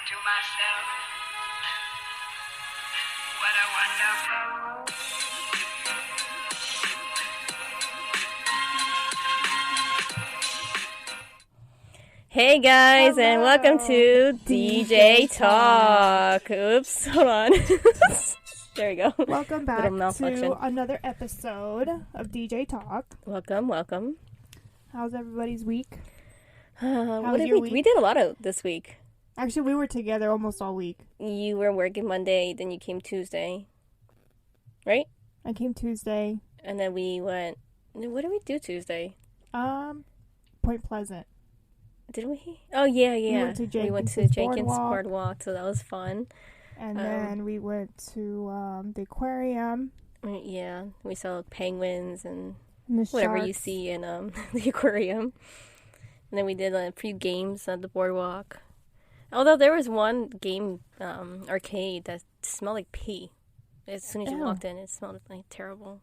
to myself, what a wonderful world. Hey guys, Hello. and welcome to DJ Talk. Oops, hold on. There we go. Welcome back Little malfunction. to another episode of DJ Talk. Welcome. How's everybody's week? What did your we? week? We did a lot of this week. Actually, we were together almost all week. You were working Monday, then you came Tuesday, right? I came Tuesday. And then we went. What did we do Tuesday? Point Pleasant. Did we? Oh yeah. We went to Jenkins Boardwalk, so that was fun. And then we went to the aquarium. Yeah, we saw penguins and And the whatever you sharks. see in the aquarium. And then we did a few games at the boardwalk. Although there was one game arcade that smelled like pee. As soon as you Ew. walked in, it smelled like terrible.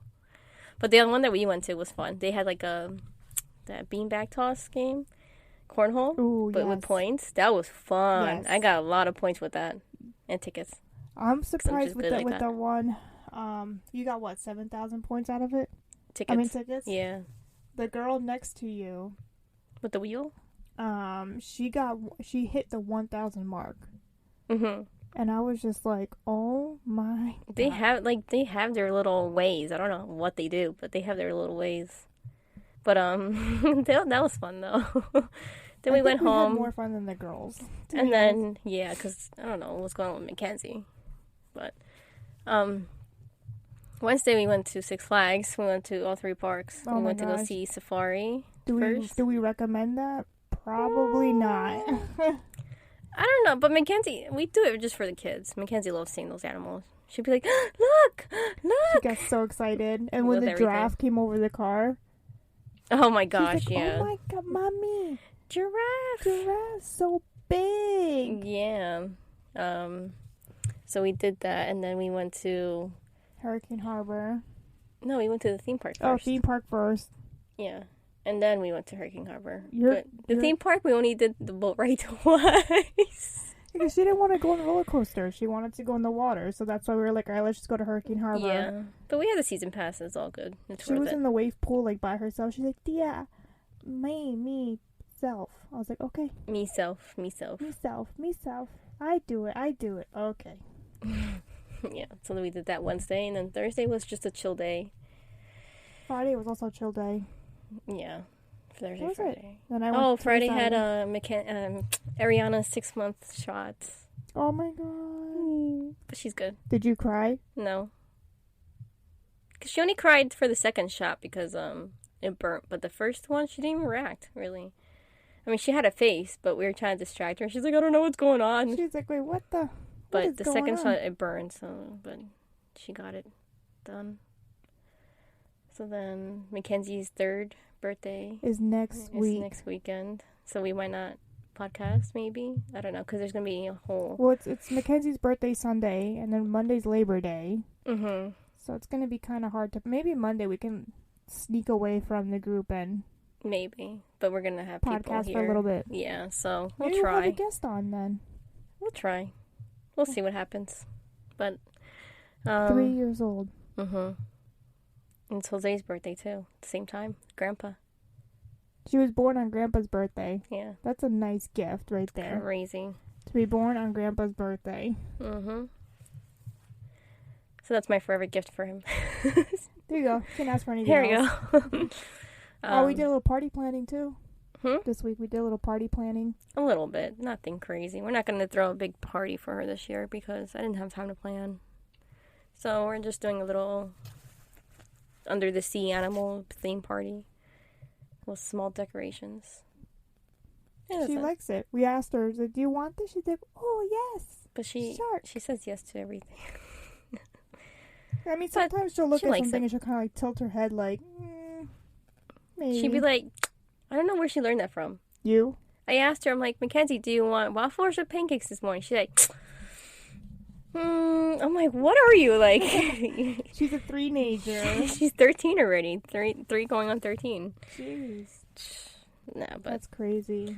But the other one that we went to was fun. They had like that beanbag toss game, cornhole, Ooh, but with yes. points. That was fun. Yes. I got a lot of points with that and tickets. I'm surprised just with good the like that. one. You got what, 7,000 points out of it? Tickets. Tickets. Yeah, The girl next to you, with the wheel. she hit the 1,000 mark. Mhm. And I was just like, oh my God. They have their little ways. I don't know what they do, but they have their little ways. But that was fun though. Then we went We had home, more fun than the girls. to and be then yeah, because I don't know what's going on with Mackenzie. But Wednesday we went to Six Flags. We went to all three parks. Oh We my went to go gosh. see Safari honest. first. Do we recommend that? Probably not. I don't know, but Mackenzie, we do it just for the kids. Mackenzie loves seeing those animals. She'd be like, "Look, She look!" got so excited. And Love when the everything. giraffe came over the car, Oh my she's gosh, like, yeah, oh my God, mommy, giraffe. giraffe's so big. Yeah. So we did that, and then we went to... Hurricane Harbor. No, we went to the theme park first. Oh, theme park first. Yeah. And then we went to Hurricane Harbor. You're- But the you're- theme park, we only did the boat ride twice. Because she didn't want to go on the roller coaster. She wanted to go in the water. So that's why we were like, all right, let's just go to Hurricane Harbor. Yeah. But we had the season pass. It's all good. It's She worth was it. in the wave pool like by herself. She's like, Tia, me, self. I was like, okay, Myself. me, self. I do it. Okay. Yeah. So then we did that Wednesday, and then Thursday was just a chill day. Friday was also a chill day. Yeah. Thursday, was it? Friday. Then I Oh, went to Friday had Saturday. Ariana's 6-month shots. Oh my God. But she's good. Did you cry? No. Because she only cried for the second shot because it burnt. But the first one, she didn't even react, really. I mean, she had a face, but we were trying to distract her. She's like, I don't know what's going on. She's like, wait, what the? But is the going second on? shot, it burned. But she got it done. So then Mackenzie's third birthday Is next is week. next weekend. So we might not podcast, maybe. I don't know, because there's going to be a whole... Well, it's Mackenzie's birthday Sunday, and then Monday's Labor Day. Mm-hmm. So it's gonna be kind of hard to. Maybe Monday we can sneak away from the group and Maybe. But we're going to have people podcast here. for a little bit. Yeah, so we'll Maybe we'll have try. a guest on then. We'll try. We'll see what happens. But 3 years old. Mm-hmm. It's Jose's birthday too. At the same time. Grandpa. She was born on Grandpa's birthday. Yeah. That's a nice gift right there. Crazy. To be born on Grandpa's birthday. Mm-hmm. So that's my forever gift for him. There you go. You can ask for anything Here we else. go. Oh, we did a little party planning too. Hmm? This week we did a little party planning. A little bit. Nothing crazy. We're not going to throw a big party for her this year because I didn't have time to plan. So we're just doing a little under the sea animal theme party with small decorations. Yeah, that's She it. likes it. We asked her, like, do you want this? She's like, oh, yes. But she Shark. says yes to everything. I mean, But sometimes she'll look she at likes something it. and she'll kind of like tilt her head like, maybe. She'd be like, I don't know where she learned that from. you? I asked her, I'm like, Mackenzie, do you want waffles or pancakes this morning? She's like, I'm like, what are you like? She's a three-nager. She's 13 already. Three going on 13. Jeez. Nah, but That's crazy.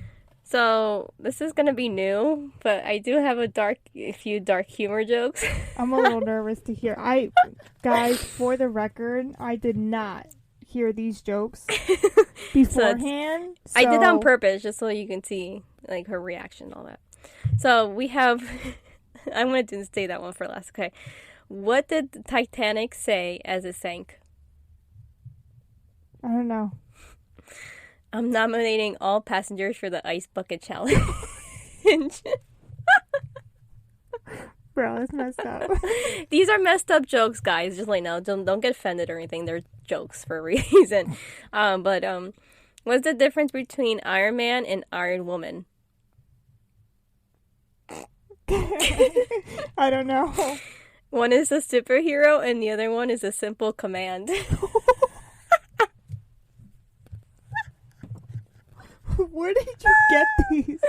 So this is gonna be new, but I do have a few dark humor jokes. I'm a little nervous to hear. Guys, for the record, I did not hear these jokes beforehand. I did that on so- purpose just so you can see like her reaction and all that. So we have. I'm gonna say that one for last. Okay, what did the Titanic say as it sank? I don't know. I'm nominating all passengers for the ice bucket challenge. Bro, that's messed up. These are messed up jokes, guys. Just like no, don't get offended or anything. They're jokes for a reason. But what's the difference between Iron Man and Iron Woman? I don't know. One is a superhero and the other one is a simple command. Where did you get these?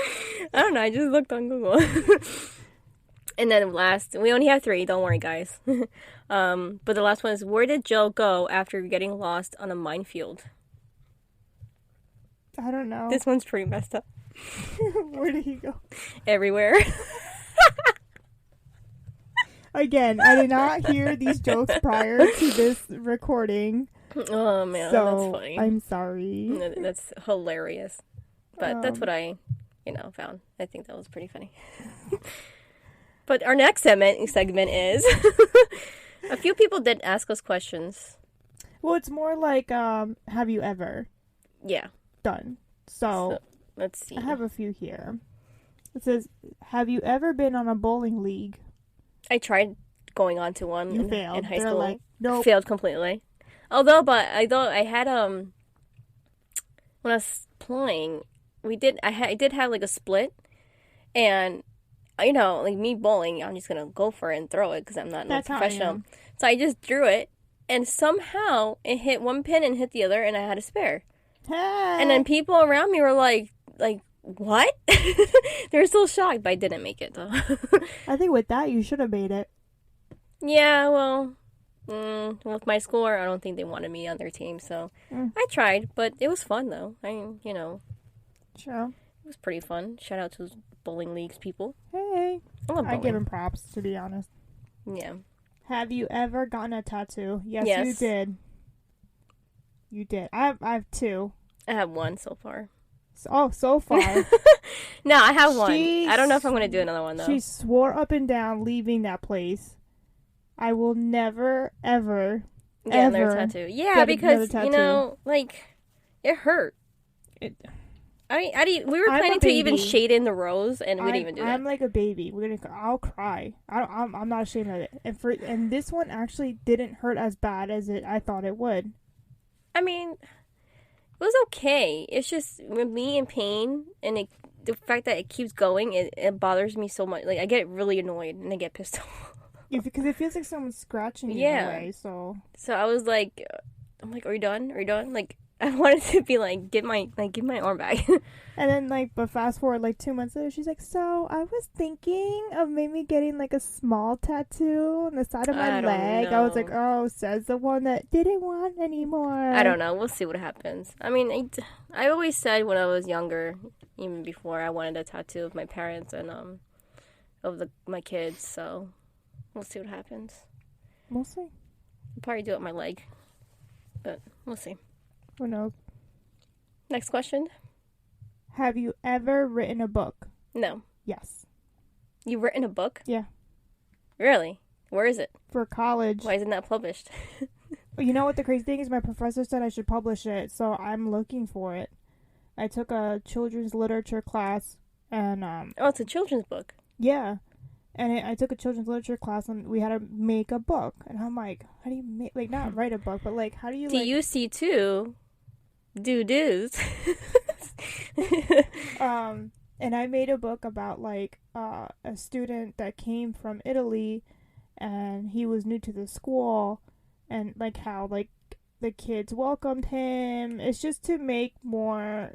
I don't know. I just looked on Google. And then last, we only have 3. Don't worry, guys. But the last one is, where did Joe go after getting lost on a minefield? I don't know. This one's pretty messed up. Where did he go? Everywhere. Again, I did not hear these jokes prior to this recording. Oh man, So that's funny. I'm sorry. That's hilarious. But that's what I, found. I think that was pretty funny. But our next segment is a few people did ask us questions. Well, it's more like, have you ever Yeah. done? So Let's see. I have a few here. It says, have you ever been on a bowling league? I tried going on to one You in failed. high They're school. like, nope. Failed completely. Although I had when I was playing, I did have like a split, and like me bowling, I'm just gonna go for it and throw it because I'm not no That's how I professional. am. So I just drew it, and somehow it hit one pin and hit the other, and I had a spare. And then people around me were like, what? They were so shocked, but I didn't make it though. I think with that, you should have made it. Yeah, well, with my score, I don't think they wanted me on their team, so I tried, but it was fun though. Sure. It was pretty fun. Shout out to those bowling leagues people. Hey. I love I bowling. give him props, to be honest. Yeah. Have you ever gotten a tattoo? Yes, Yes. you did. You did. I have 2. I have one so far. So far. No, I have one. She I don't know if I'm going to do another one though. She swore up and down leaving that place. I will never, ever, Get another ever tattoo. Yeah, get because, another tattoo. it hurt. It- We were I'm a planning to even baby. shade in the rose, and we didn't even do that. I'm like a baby. I'll cry. I'm not ashamed of it. And this one actually didn't hurt as bad as I thought it would. I mean, it was okay. It's just with me in pain, and the fact that it keeps going, it bothers me so much. Like, I get really annoyed, and I get pissed off. Because it feels like someone's scratching you Yeah. in a way. So So I was like, are you done? Are you done? Like, I wanted to be like, give my arm back. and then but fast forward 2 months later, she's like, so I was thinking of maybe getting a small tattoo on the side of my I don't leg. I was know. like, oh, says the one that didn't want anymore. I don't know. We'll see what happens. I mean, I always said when I was younger, even before, I wanted a tattoo of my parents and of my kids. So we'll see what happens. We'll see. I'll probably do it on my leg, but we'll see. Who knows? Next question. Have you ever written a book? No. Yes. You've written a book? Yeah. Really? Where is it? For college. Why isn't that published? You know what the crazy thing is? My professor said I should publish it, so I'm looking for it. I took a children's literature class, and Oh, it's a children's book. yeah, and I took a children's literature class, and we had to make a book, and I'm like, how do you make not write a book, but how do you TUC2 do-dos. and I made a book about a student that came from Italy, and he was new to the school, and how the kids welcomed him. It's just to make more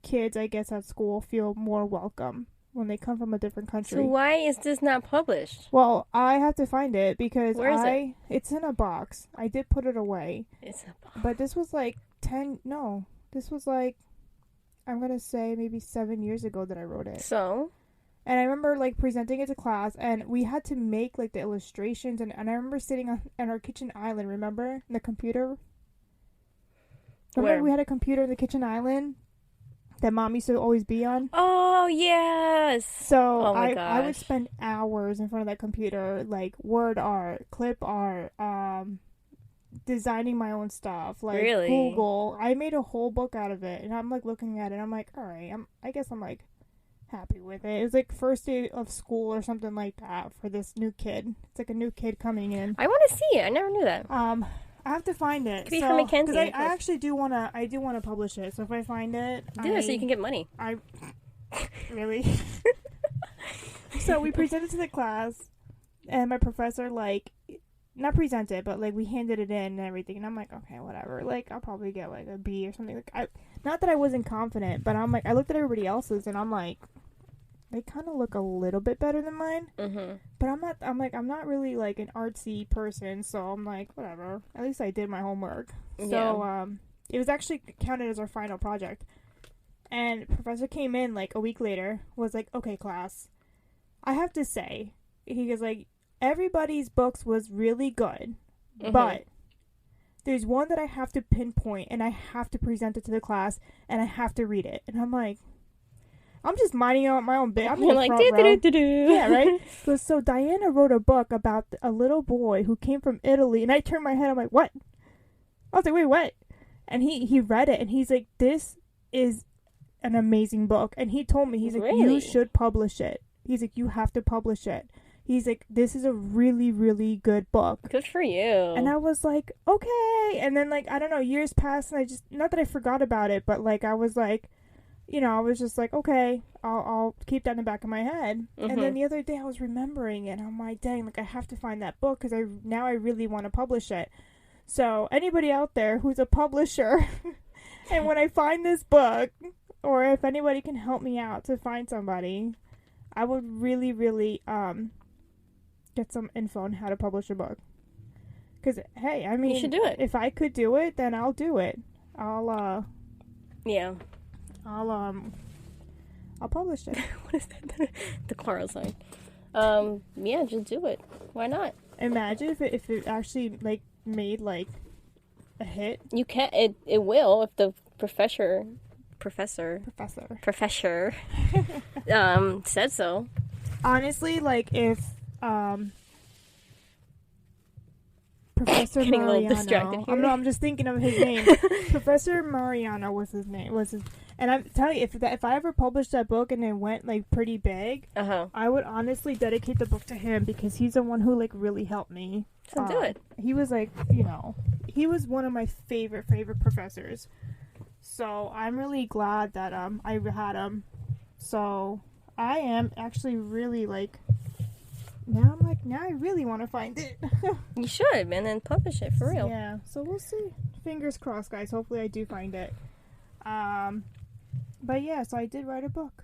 kids, I guess, at school feel more welcome when they come from a different country. So why is this not published? Well, I have to find it because Where is it? It's in a box. I did put it away, It's a book. but this was this was I'm gonna say maybe 7 years ago that I wrote it. So, And I remember like presenting it to class, and we had to make like the illustrations, and I remember sitting on our kitchen island. Remember the computer? Remember Where? we had a computer in the kitchen island that Mom used to always be on. oh yes. So Oh my I would gosh. spend hours in front of that computer, like word art, clip art, designing my own stuff, like Really? Google. I made a whole book out of it, and I'm like looking at it. I'm like, all right, I guess I'm like happy with it. It was like first day of school or something like that for this new kid. It's like a new kid coming in. I want to see it. I never knew that. I have to find it. Could be from Mackenzie. Because I actually do wanna publish it. So if I find it, Do it so you can get money. I really. So we presented to the class, and my professor like, not presented, but like we handed it in and everything, and I'm like, okay, whatever. Like I'll probably get like a B or something. Like not that I wasn't confident, but I'm like, I looked at everybody else's, and I'm like, they kind of look a little bit better than mine. Mm-hmm. But I'm not. I'm not really like an artsy person, so I'm like, whatever. At least I did my homework. So it was actually counted as our final project. And professor came in like a week later, was like, okay, class, I have to say, he goes like, everybody's books was really good, Mhm. but there's one that I have to pinpoint, and I have to present it to the class, and I have to read it. And I'm like, I'm just minding out my own bit. I'm in You're the like, front row. do-do-do-do. Yeah, right? So Diana wrote a book about a little boy who came from Italy, and I turned my head, I'm like, what? I was like, wait, what? And he read it, and he's like, this is an amazing book. And he told me, he's like, Really? you should publish it. He's like, you have to publish it. He's like, this is a really, really good book. Good for you. And I was like, okay. And then, like, I don't know, years passed, and I just, not that I forgot about it, but, like, I was like, you know, I was just like, okay, I'll keep that in the back of my head. And then Mhm. the other day I was remembering it, and I'm like, dang, like, I have to find that book, because I really want to publish it. So, anybody out there who's a publisher, and when I find this book, or if anybody can help me out to find somebody, I would really, really, get some info on how to publish a book. Because, hey, I mean, You should do it. if I could do it, then I'll do it. Yeah. I'll publish it. What is that? The Clara sign. Yeah, just do it. Why not? Imagine if it actually like made like a hit. You can. It will if the professor said so. Honestly, like if Professor Getting a little Mariano. distracted here. I'm just thinking of his name. Professor Mariano was his name. And I'm telling you, if I ever published that book and it went like pretty big, I would honestly dedicate the book to him, because he's the one who like really helped me. So do it. He was like, you know, he was one of my favorite professors. So I'm really glad that I had him. So I am actually really like, now I really want to find it. You should, and then publish it for real. Yeah. So we'll see. Fingers crossed, guys. Hopefully I do find it. But yeah, so I did write a book.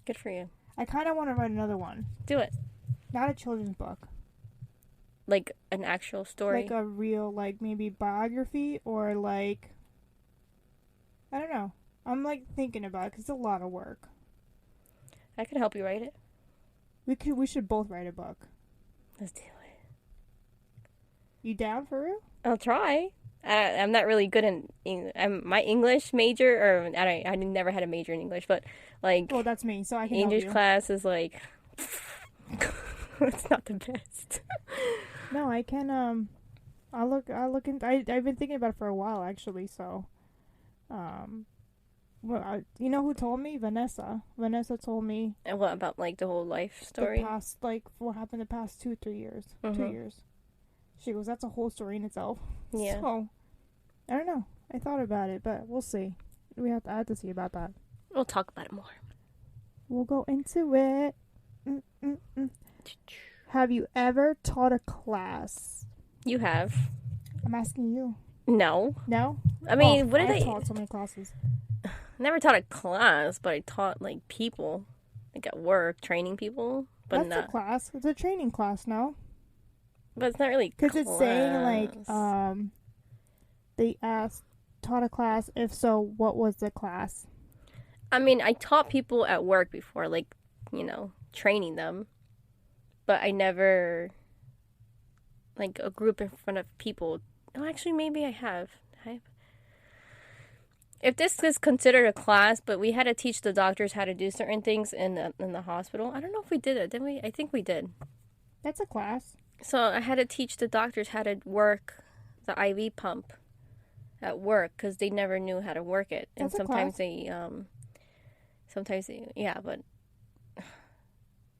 Good for you. I kind of want to write another one. Do it. Not a children's book. Like an actual story. Like a real, like, maybe biography, or like, I don't know. I'm like thinking about it, because it's a lot of work. I could help you write it. We should both write a book. Let's do it. You down for real? I'll try. I'm not really good in my English major, or I never had a major in English, but like Well, that's me, so I can English help you. class is like it's not the best. No, I can. I'll look into. I've been thinking about it for a while, actually. So, well, you know who told me? Vanessa. Vanessa told me And what about like the whole life story? the past, like what happened the past 2-3 years. 2 Mhm. years. She goes, that's a whole story in itself. Yeah. So, I don't know. I thought about it, but we'll see. I have to see about that. We'll talk about it more. We'll go into it. Have you ever taught a class? You have. I'm asking you. No. No? I mean, what did I've I taught so many classes. never taught a class, but I taught like people, like at work, training people, but That's not. a class. It's a training class, no? But it's not really Because it's saying, like, class. they asked, taught a class. If so, what was the class? I mean, I taught people at work before, like, training them. But I never, like, a group in front of people. Oh, actually, maybe I have. If this is considered a class, but we had to teach the doctors how to do certain things in the hospital. I don't know if we did it, didn't we? I think we did. That's a class. So I had to teach the doctors how to work the IV pump at work because they never knew how to work it. And That's a sometimes class. yeah, but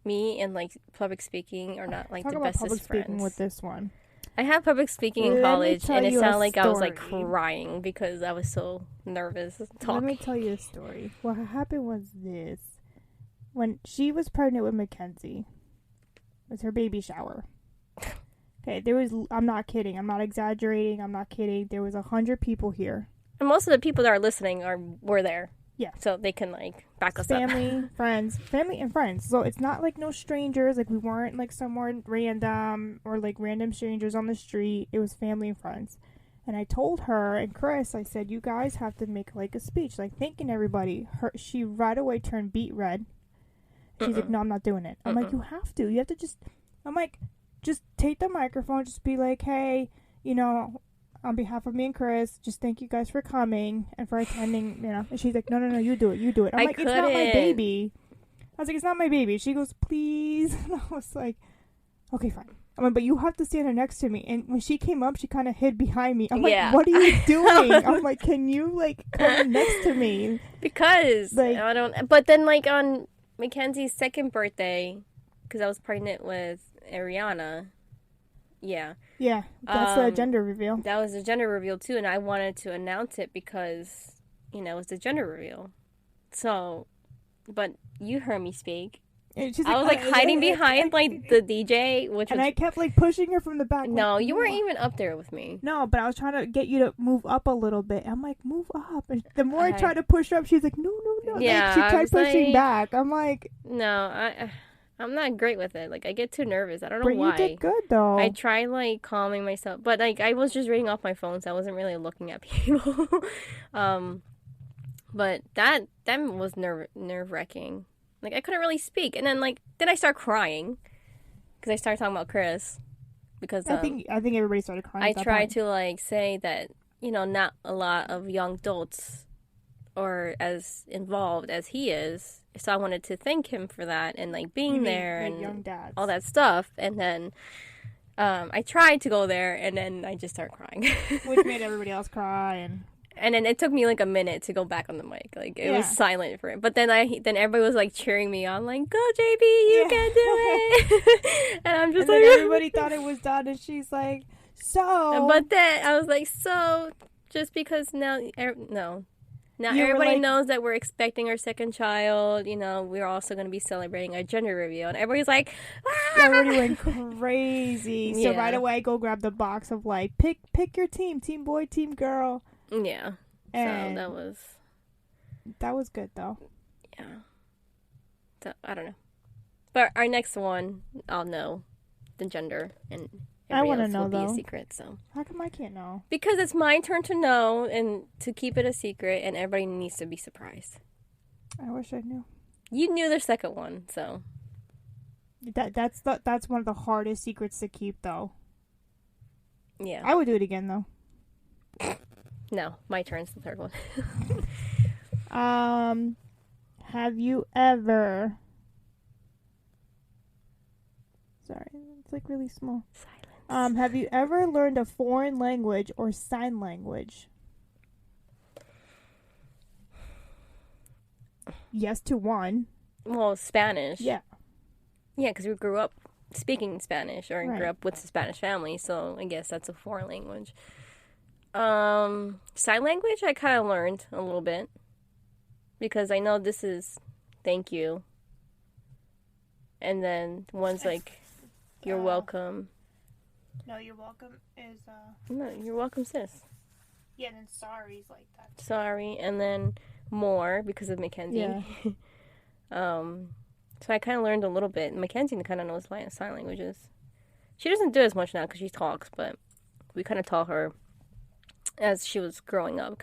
me and like public speaking are not like Talk the about bestest public friends. speaking with this one. I had public speaking in Let me college, tell and it you a sounded like I was like story. crying because I was so nervous Let talking. me tell you a story. What happened was this. When she was pregnant with Mackenzie, it was her baby shower. Okay, I'm not kidding. I'm not exaggerating. I'm not kidding. There was 100 people here. And most of the people that are listening were there. Yeah. So they can like back us up. Family, friends. So it's not like no strangers. Like we weren't like somewhere random or like random strangers on the street. It was family and friends. And I told her and Chris, I said, you guys have to make like a speech, like thanking everybody. She right away turned beet red. She's like, no, I'm not doing it. I'm like, you have to. You have to I'm like, just take the microphone. Just be like, hey, on behalf of me and Chris, just thank you guys for coming and for attending, And she's like, no, you do it. I'm like, it's not my baby. I was like, it's not my baby. She goes, please. And I was like, okay, fine. I'm like, but you have to stand there next to me. And when she came up, she kind of hid behind me. I'm like, what are you doing? I'm like, can you, like, come next to me? Because like, I don't... But then, like, on Mackenzie's second birthday, because I was pregnant with Ariana... Yeah. Yeah, that's the gender reveal. That was a gender reveal, too, and I wanted to announce it because, it was the gender reveal. So, but you heard me speak. I was, like, hiding behind, like, the DJ, and I kept, like, pushing her from the back. No, like, you weren't even up there with me. No, but I was trying to get you to move up a little bit. I'm like, move up. And the more I tried to push her up, she's like, no. Yeah, like, she tried pushing back. I'm like... No, I'm not great with it. Like, I get too nervous. I don't know why. You did good, though. I try, like, calming myself. But, like, I was just reading off my phone, so I wasn't really looking at people. But that was nerve-wracking. Like, I couldn't really speak. And then, like, I start crying. Because I started talking about Chris. Because, I think everybody started crying. I tried to, like, say that, not a lot of young adults are as involved as he is. So I wanted to thank him for that and like being there and young dads. All that stuff. And then I tried to go there and then I just started crying. Which made everybody else cry. And then it took me like a minute to go back on the mic. Like it was silent for it. But then everybody was like cheering me on, like, go JB, you can do it. And I'm just and like then everybody thought it was done and she's like, so. But then I was like, so just because now Now everybody knows that we're expecting our second child. We're also going to be celebrating our gender reveal. And everybody's like, ah! Everybody went crazy. So right away, I go grab the box of like, pick your team. Team boy, team girl. Yeah. And so that was good, though. Yeah. So, I don't know. But our next one, I'll know the gender. And I want to know, though. Be a secret, so. How come I can't know? Because it's my turn to know and to keep it a secret, and everybody needs to be surprised. I wish I knew. You knew the second one, so. That's one of the hardest secrets to keep, though. Yeah. I would do it again, though. No, my turn's the third one. Have you ever? Sorry, it's like really small. Silence. Have you ever learned a foreign language or sign language? Yes to one. Well, Spanish. Yeah. Yeah, because we grew up speaking Spanish, or Right. grew up with a Spanish family, so I guess that's a foreign language. Sign language, I kind of learned a little bit. Because I know this is thank you. And then one's like, you're welcome. No, you're welcome is, No, you're welcome, sis. yeah, and then sorry's like that. Sorry. And then more, because of Mackenzie. Yeah. So I kind of learned a little bit. Mackenzie kind of knows sign languages. She doesn't do as much now because she talks, but we kind of taught her as she was growing up,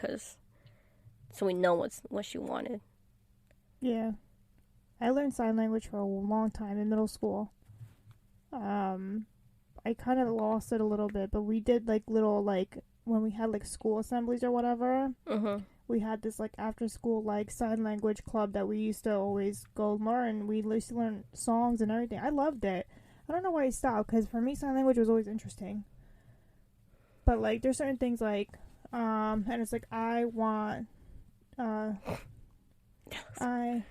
so we know what she wanted. Yeah. I learned sign language for a long time in middle school. I kind of lost it a little bit, but we did like little like when we had like school assemblies or whatever. We had this like after school like sign language club that we used to always go learn. We used to learn songs and everything. I loved it. I don't know why I stopped because for me sign language was always interesting. But like there's certain things like and it's like I want Sorry.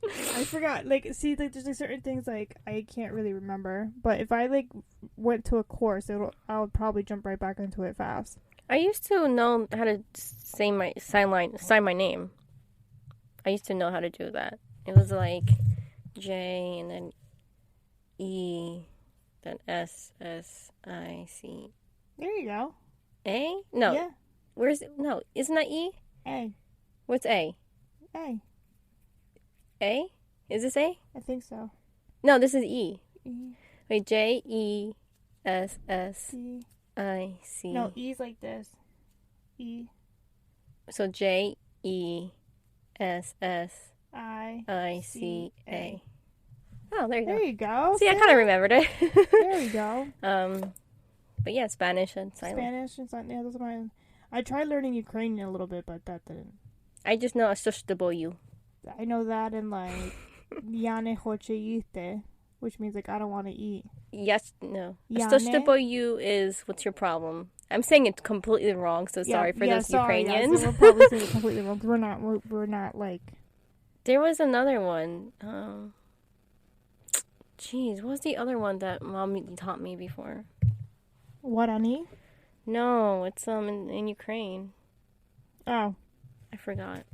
I forgot. Like, see, like, there's like certain things like I can't really remember. But if I like went to a course, I would probably jump right back into it fast. I used to know how to say my sign my name. I used to know how to do that. It was like J and then E, then S S I C. There you go. A? No. Yeah. Where's it? No, isn't that E? A. What's A? A. A? Is this A? I think so. No, this is E. E. Wait, J E S S C. I C. No, E's like this. E. So J E S S I. I C A. Oh, there you go. There you go. See, I kind of remembered it. There you go. But yeah, Spanish and sign. Spanish and sign. Yeah, those are my. I tried learning Ukrainian a little bit, but that didn't. I just know you. I know that and like Yane hoche yite, which means like I don't want to eat. Yes, no. Yane? You is what's your problem? I'm saying it completely wrong, so sorry for those Ukrainians. Yeah, so we're probably saying it completely wrong because we're not like. There was another one. Jeez, what was the other one that Mom taught me before? Guarani? No, it's in Ukraine. Oh. I forgot.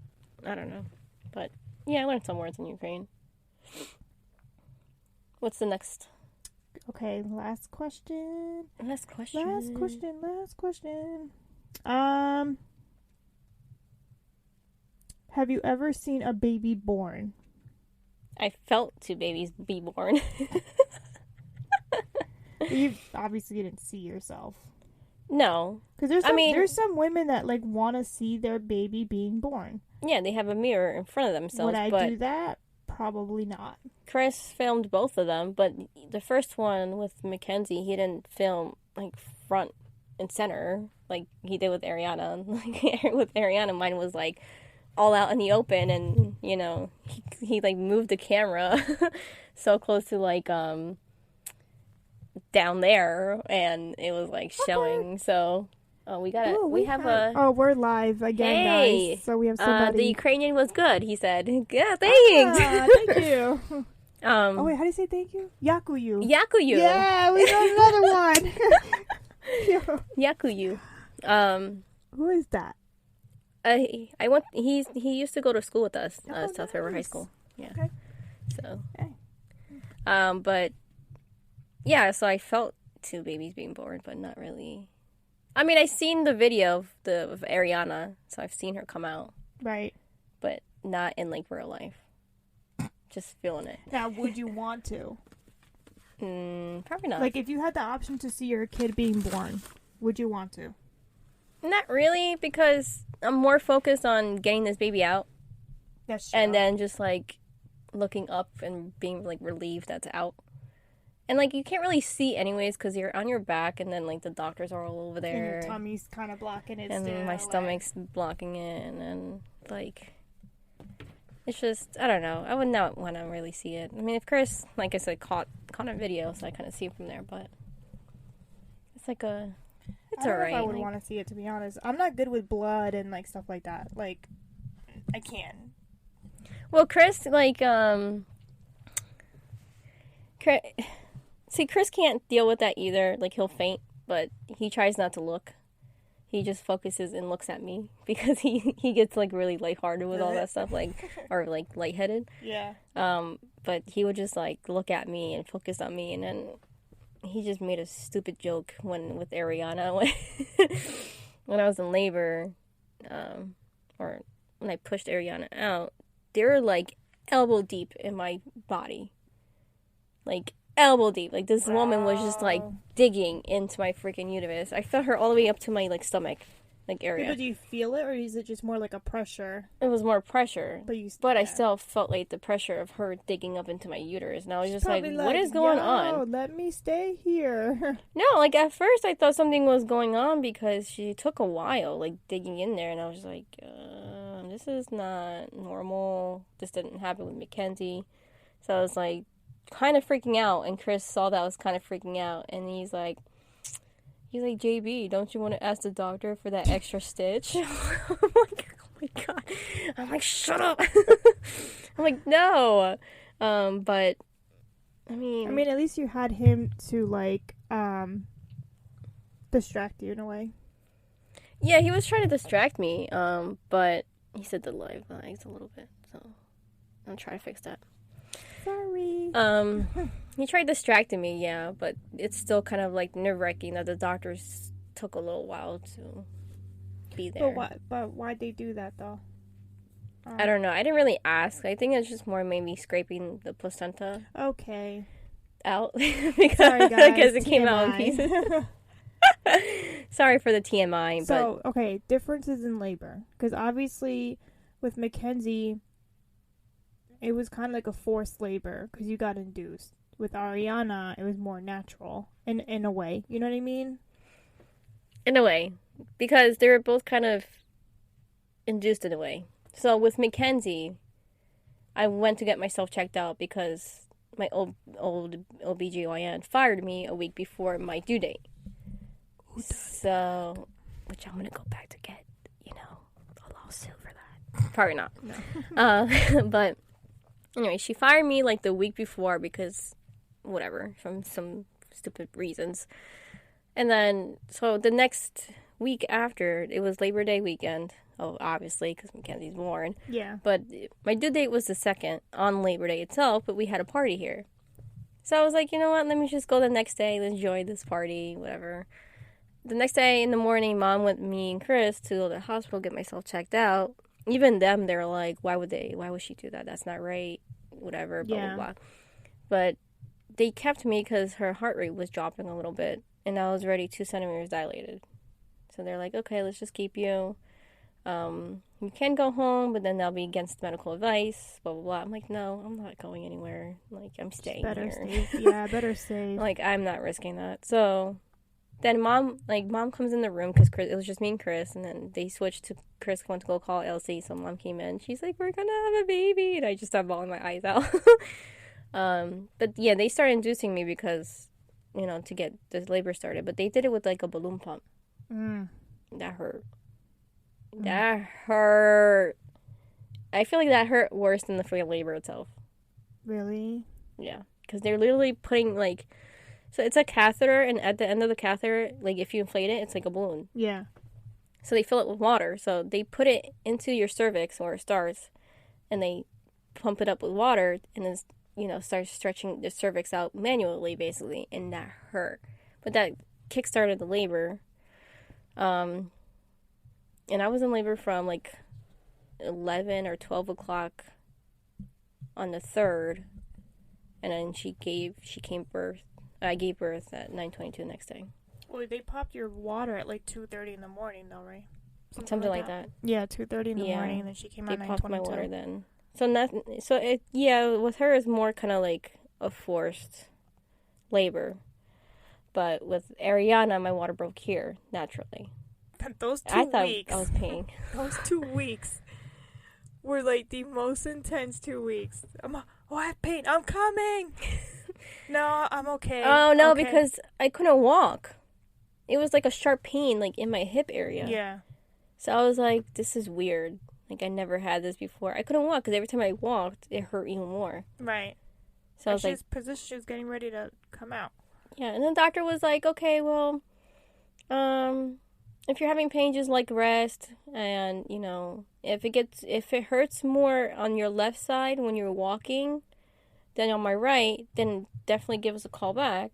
I don't know. But yeah, I learned some words in Ukraine. What's the next? Okay, last question. Last question. Have you ever seen a baby born? I felt two babies be born. You obviously didn't see yourself. No. Because there's some women that like want to see their baby being born. Yeah, they have a mirror in front of themselves. Would I do that? Probably not. Chris filmed both of them, but the first one with Mackenzie, he didn't film like front and center like he did with Ariana. Like with Ariana, mine was like all out in the open, and you know he like moved the camera so close to like down there, and it was like showing. So we got it. We have a. Oh, we're live again, guys. So we have somebody. The Ukrainian was good. He said, "Yeah, thanks." Thank you. Oh wait, how do you say thank you? Yakuyu. Yakuyu. Yeah, we got another one. Yakuyu. Who is that? I went. He used to go to school with us, South River High School. Yeah. Okay. So. Okay. But yeah, so I felt two babies being born, but not really. I mean, I seen the video of Ariana, so I've seen her come out. Right. But not in like real life. Just feeling it. Now, would you want to? Probably not. Like, if you had the option to see your kid being born, would you want to? Not really, because I'm more focused on getting this baby out. That's true. And then just like looking up and being like relieved that's out. And like you can't really see anyways because you're on your back, and then like the doctors are all over there. And your tummy's kind of blocking it. And still, my stomach's blocking it, and then like it's just I don't know. I would not want to really see it. I mean, if Chris, like I said, caught a video, so I kind of see it from there. But it's like it's alright. I would want to see it, to be honest. I'm not good with blood and like stuff like that. Like I can. Well, Chris, like Chris can't deal with that either. Like, he'll faint, but he tries not to look. He just focuses and looks at me because he gets, like, really lighthearted with all that stuff, like, or, like, lightheaded. Yeah. But he would just, like, look at me and focus on me, and then he just made a stupid joke with Ariana when I was in labor, or when I pushed Ariana out. They were, like, elbow deep in my body. Like, elbow deep. Like, this woman was just, like, digging into my freaking uterus. I felt her all the way up to my, like, stomach. area. But do you feel it, or is it just more like a pressure? It was more pressure. But I yeah. still felt like the pressure of her digging up into my uterus. And I was She's just like, probably what is going Yo, on? let me stay here. No, like at first I thought something was going on because she took a while, like digging in there. And I was like, this is not normal. This didn't happen with Mackenzie. So I was like kind of freaking out. And Chris saw that I was kind of freaking out. And he's like, JB, don't you want to ask the doctor for that extra stitch? I'm like, oh my God. I'm like, shut up. I'm like, no. But, I mean, at least you had him to, like, distract you in a way. Yeah, he was trying to distract me, but he said the live lags a little bit, so I'm trying to fix that. Sorry. He tried distracting me, yeah, but it's still kind of like nerve-wracking that the doctors took a little while to be there. But why'd they do that though? I don't know. I didn't really ask. I think it's just more maybe scraping the placenta Okay. out because Sorry, guys. because it came out in TMI. pieces. Sorry for the TMI, So, okay, differences in labor. Because obviously, with Mackenzie, it was kind of like a forced labor because you got induced. With Ariana, it was more natural in a way. You know what I mean? in a way, because they were both kind of induced in a way. So with Mackenzie, I went to get myself checked out because my old OBGYN fired me a week before my due date. So, which I'm gonna go back to get, a lawsuit for that. Probably not. No. But anyway, she fired me like the week before because whatever, from some stupid reasons. And then, so the next week after, it was Labor Day weekend. Oh, obviously, because Mackenzie's born. Yeah. But my due date was the 2nd on Labor Day itself, but we had a party here. So I was like, you know what, let me just go the next day and enjoy this party, whatever. The next day in the morning, Mom went with me and Chris to go to the hospital, get myself checked out. Even them, they're like, why would she do that? That's not right, whatever, blah, blah, blah. But they kept me because her heart rate was dropping a little bit, and I was already 2 centimeters dilated. So they're like, okay, let's just keep you. You can go home, but then that'll be against medical advice, blah, blah, blah. I'm like, no, I'm not going anywhere. Like, I'm staying here. Better stay. Like, I'm not risking that. So then Mom comes in the room because it was just me and Chris, and then they switched to Chris went to go call Elsie, so Mom came in. She's like, we're gonna have a baby, and I just started bawling my eyes out. But yeah, they started inducing me because, to get the labor started, but they did it with like a balloon pump. That hurt. That hurt. I feel like that hurt worse than the free labor itself. Really? Yeah, because they're literally putting so it's a catheter, and at the end of the catheter, like if you inflate it, it's like a balloon. Yeah. So they fill it with water. So they put it into your cervix where it starts, and they pump it up with water, and then start stretching the cervix out manually, basically, and that hurt. But that kickstarted the labor. And I was in labor from like 11 or 12 o'clock on the 3rd, and then I gave birth at 9:22 the next day. Well, they popped your water at like 2:30 in the morning, though, right? Something like that. Yeah, 2:30 in the morning, and then she came out 9:22. They popped my water then. With her, it's more kind of like a forced labor. But with Ariana, my water broke here naturally. Those 2 weeks. I thought I was paying. Those 2 weeks were like the most intense 2 weeks. I have pain. I'm coming. No, I'm okay. Oh, no, okay. Because I couldn't walk. It was like a sharp pain, like in my hip area. Yeah. So I was like, this is weird. Like, I never had this before. I couldn't walk because every time I walked, it hurt even more. Right. So I was like, she was getting ready to come out. Yeah, and the doctor was like, okay, well, if you're having pain, just like rest, and if it hurts more on your left side when you're walking than on my right, then definitely give us a call back.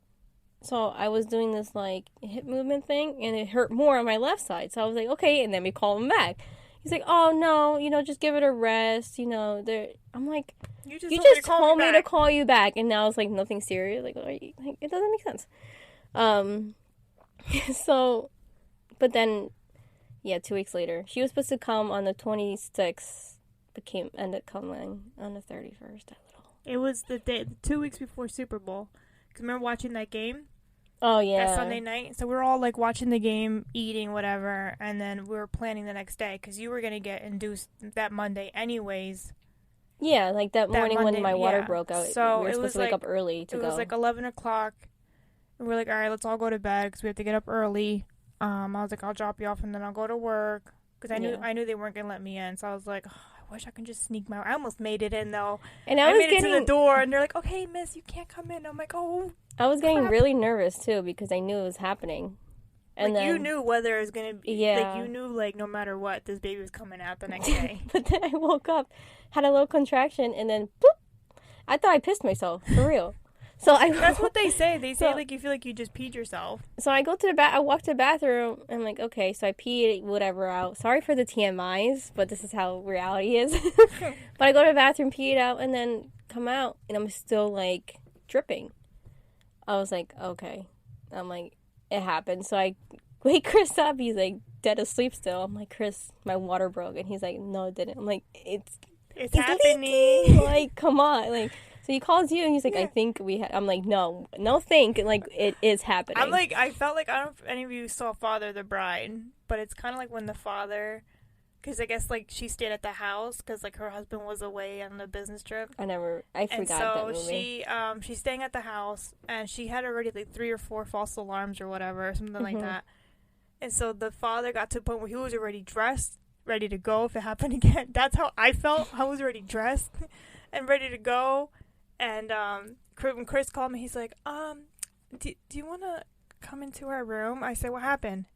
So I was doing this like hip movement thing, and it hurt more on my left side. So I was like, okay, and then we call him back. He's like, oh no, just give it a rest. I'm like, you just told me to call you back, and now it's like nothing serious. Like it doesn't make sense. So. But then, Yeah, 2 weeks later. She was supposed to come on the 26th, but ended up coming on the 31st. It was the 2 weeks before Super Bowl. Because remember watching that game? Oh, yeah. That Sunday night? So we were all, like, watching the game, eating, whatever, and then we were planning the next day. Because you were going to get induced that Monday anyways. Yeah, like that morning Monday, when my water yeah. broke out. So we were it supposed was to wake like- up early to It go. was like 11 o'clock. And we're like, all right, let's all go to bed because we have to get up early. I was like, I'll drop you off and then I'll go to work. Because Yeah. I knew they weren't going to let me in. So I was like, oh, I wish I could just sneak my... I almost made it in, though. And I was made it to the door, and they're like, okay, miss, you can't come in. I'm like, oh... I was getting crap. really nervous, too, because I knew it was happening. And like, then, you knew whether it was going to be... Yeah. Like, you knew, like, no matter what, this baby was coming out the next day. But then I woke up, had a little contraction, and then, boop! I thought I pissed myself, for real. So That's what they say. They say, So- like, you feel like you just peed yourself. So I go to the I walk to the bathroom. I'm like, okay, so I peed whatever out. Sorry for the TMIs, but this is how reality is. But I go to the bathroom, pee it out, and then come out, and I'm still like dripping. I was like, okay. I'm like, it happened. So I wake Chris up. He's like dead asleep still. I'm like, Chris, my water broke, and he's like, no, it didn't. I'm like, it's happening. leaking. Like, come on, like. So he calls you, and he's like, Yeah. I think I'm like, no, think. Like, it is happening. I'm like, I felt like, I don't know if any of you saw Father the Bride, but it's kind of like when the father, because I guess, like, she stayed at the house, because, like, her husband was away on a business trip. I And forgot so that movie. she's staying at the house, and she had already, like, 3 or 4 false alarms or whatever, something like Mhm. that. And so the father got to a point where he was already dressed, ready to go if it happened again. That's how I felt. I was already dressed and ready to go. And when Chris called me, he's like, do you want to come into our room? I said, what happened?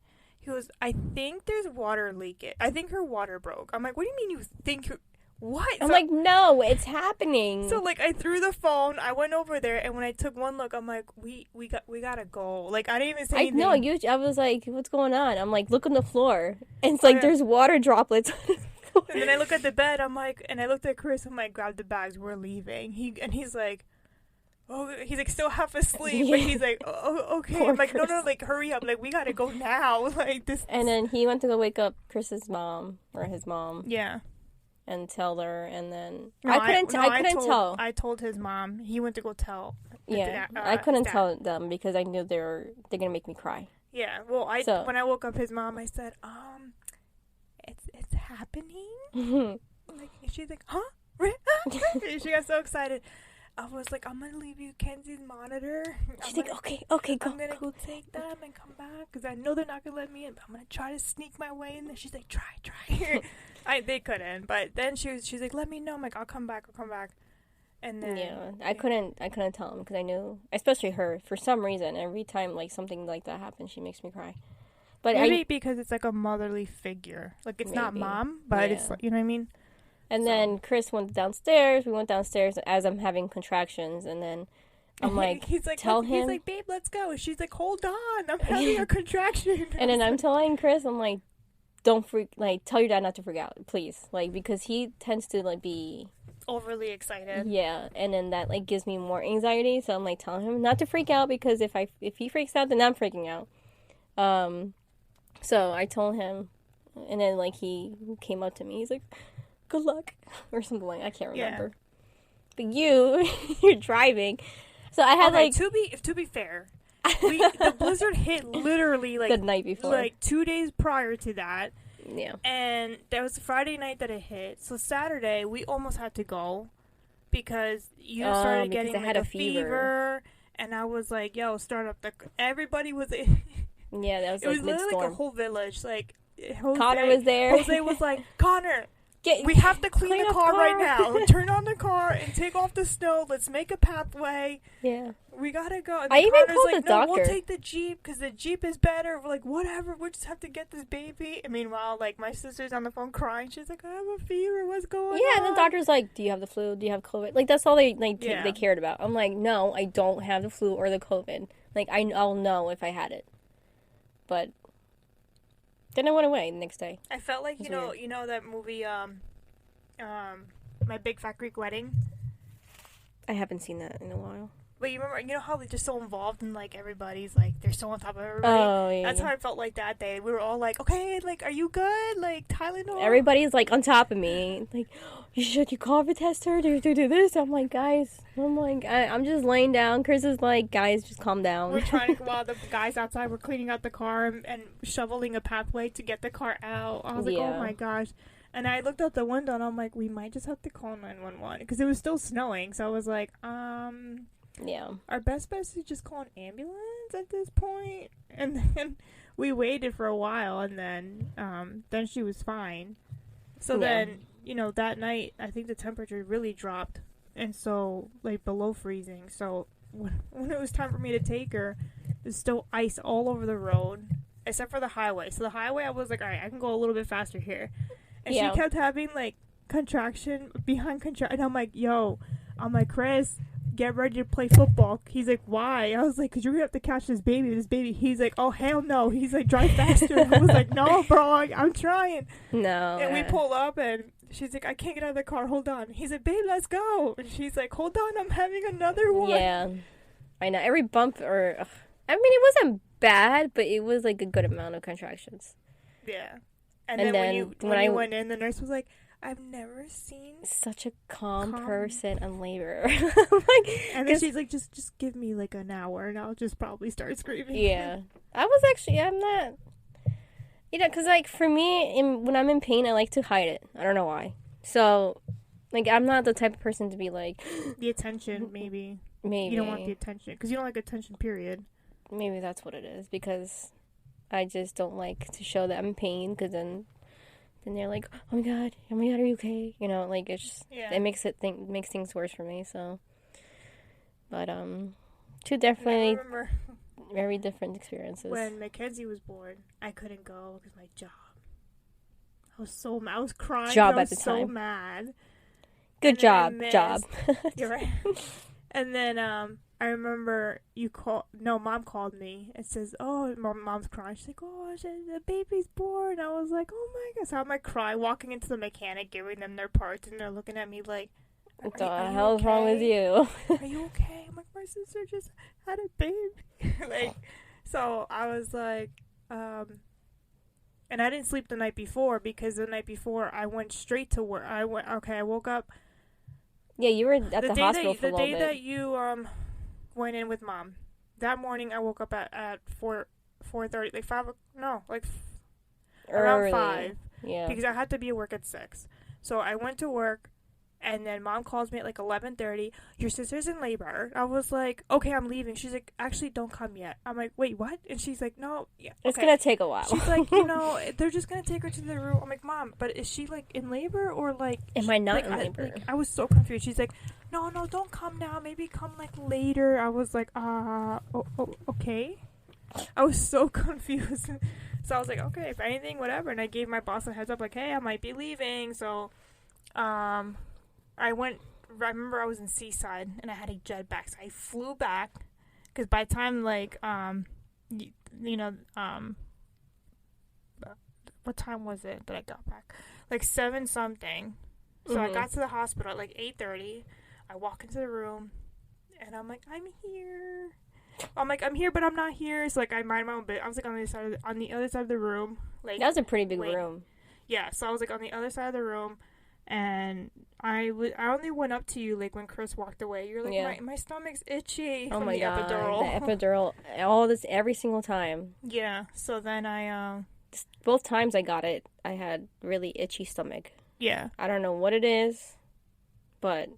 He goes, I think there's water leakage. I think her water broke. I'm like, what do you mean you think what? I'm So- like, no, it's happening. so, like, I threw the phone. I went over there, and when I took one look, I'm like, we gotta go. Like, I didn't even say I anything. know. I was like, what's going on? I'm like, look on the floor, and it's like Yeah. there's water droplets. On the floor. And then I look at the bed. I'm like, and I looked at Chris. I'm like, grab the bags. We're leaving. He's like, oh, he's like still half asleep, but Yeah. he's like, oh, okay. Poor I'm like, no, Chris. like, hurry up. Like, we gotta go now. Like this. And then he went to go wake up Chris's mom or his mom Yeah. and tell her, and then No, I couldn't tell. I told his mom. He went to go tell. Yeah, the- I couldn't dad. tell them because I knew they're gonna make me cry. Yeah. Well, So- when I woke up his mom, I said, it's happening. Like, and she's like, huh? And she got so excited. I was like, I'm gonna leave you Kenzie's monitor. She's like, okay, go. I'm gonna go take them and come back because I know they're not gonna let me in. But I'm gonna try to sneak my way in there. She's like, try. They couldn't. But then she's like, let me know. I'm like, I'll come back. And then Yeah, I couldn't tell him because I knew, especially her, for some reason, every time like something like that happens, she makes me cry. But maybe because it's like a motherly figure. Like it's not Maybe. mom, but it's Yeah. like, you know what I mean. And So- then Chris went downstairs. We went downstairs as I'm having contractions, and then I'm like, he's like, tell he's him. like, babe, let's go. She's like, hold on, I'm having a contraction. And then I'm telling Chris, I'm like, don't freak, like, tell your dad not to freak out, please, like, because he tends to like be, overly excited. yeah, and then that like gives me more anxiety. So I'm like telling him not to freak out because if he freaks out, then I'm freaking out. So I told him, and then like he came up to me. He's like, "Good luck," or something like I can't Yeah. remember. But you're driving, so I had Okay, like to be fair, the blizzard hit literally like the night before. like 2 days prior to that, Yeah, and that was Friday night that it hit. So Saturday we almost had to go because you started because getting I had like a fever. and I was like, "Yo, start up the." Everybody was. yeah, that was It was like literally like a mid-storm. whole village. Like Jose, Connor was there. Jose was like, "Connor, Get, we have to clean Clean the up car right car." now. Turn on the car and take off the snow. Let's make a pathway. Yeah, We gotta go." And I then even Connor's called like, the "No, doctor." we'll take the Jeep because the Jeep is better." We're like, "Whatever. We just have to get this baby." And meanwhile, like my sister's on the phone crying. She's like, "I have a fever. What's going yeah. on?" And the doctor's like, "Do you have the flu? Do you have COVID?" Like that's all they like Yeah. they cared about. I'm like, "No, I don't have the flu or the COVID. Like I'll know if I had it." But then it went away the next day. I felt like It's you know that movie, My Big Fat Greek Wedding. I haven't seen that in a while. But you remember, you know how they're just so involved in, like, everybody's, like, they're so on top of everybody? Oh, yeah. That's how I felt like that day. We were all like, okay, like, are you good? Like, Tylenol? Everybody's, like, on top of me. Like, should you COVID test her? Do this? I'm like, guys. I'm like, I'm just laying down. Chris is like, guys, just calm down. We're trying to, while the guys outside were cleaning out the car and shoveling a pathway to get the car out. I was like, Yeah. oh my gosh. And I looked out the window and I'm like, we might just have to call 911. Because it was still snowing. So I was like, Yeah. our best bet is to just call an ambulance at this point. And then we waited for a while and then she was fine. So Yeah. then, you know, that night, I think the temperature really dropped. And so, like, below freezing. So when it was time for me to take her, there's still ice all over the road, except for the highway. So the highway, I was like, all right, I can go a little bit faster here. And Yeah. she kept having, like, contraction behind contraction. And I'm like, Chris, get ready to play football. He's like, why? I was like, because you're going to have to catch this baby. He's like, oh, hell no. He's like, drive faster. I was like, no, bro, I'm trying. No. And we pull up, and she's like, I can't get out of the car. Hold on. He's like, babe, let's go. And she's like, hold on, I'm having another one. Yeah. I know. Every bump I mean, it wasn't bad, but it was, like, a good amount of contractions. Yeah. And And then then when you went in, the nurse was like, I've never seen. Such a calm Calm. person on labor. Like, And then 'cause- she's like, just give me like an hour, and I'll just probably start screaming. yeah. I'm not, because, like, for me, when I'm in pain, I like to hide it. I don't know why. So, like, I'm not the type of person to be like, The attention, maybe. maybe. You don't want the attention, because you don't like attention, period. Maybe that's what it is, because I just don't like to show that I'm in pain, because then they're like, oh my god, are you okay? You know, like, it's just, Yeah. it makes things worse for me, so. But, two And I definitely remember very different experiences. when Mackenzie was born, I couldn't go because my job. I was so mad. I was crying. Job I at was the so time. mad. Good and then I job, job. You're right. And then I remember Mom called me and says, oh, Mom's crying. She's like, oh, the baby's born. I was like, oh my gosh, how am I crying? Walking into the mechanic, giving them their parts, and they're looking at me like, What are the you hell's wrong with okay? you? Are you okay? I'm like, my sister just had a baby. Like, so I was like, and I didn't sleep the night before because the night before I went straight to work. I woke up Yeah, you were at the hospital for a little the day bit. that you went in with Mom. That morning I woke up at 4:30, like around Early. 5 Yeah. because I had to be at work at 6. So I went to work. And then Mom calls me at like 11:30. Your sister's in labor. I was like, okay, I'm leaving. She's like, actually, don't come yet. I'm like, wait, what? And she's like, no, yeah, It's okay. gonna take a while. She's like, they're just gonna take her to the room. I'm like, Mom, but is she like in labor or like? Am I not like, in labor? I was so confused. She's like, no, don't come now. Maybe come like later. I was like, okay. I was so confused. So I was like, okay, if anything, whatever. And I gave my boss a heads up, like, hey, I might be leaving. So, I remember I was in Seaside and I had a jet back. So I flew back because by the time what time was it that I got back? Like 7 something. So I got to the hospital at like 8:30. I walk into the room and I'm like, I'm here. I'm here, but I'm not here. So like I mind my own bit. I was like on the other side of the room. Like That was a pretty big wait. room. Yeah, so I was like on the other side of the room, and I only went up to you like when Chris walked away. You're like, Yeah. my stomach's itchy Oh from my the god, epidural. the epidural, every single time. Yeah, so then I Both times I got it, I had really itchy stomach. yeah. I don't know what it is, but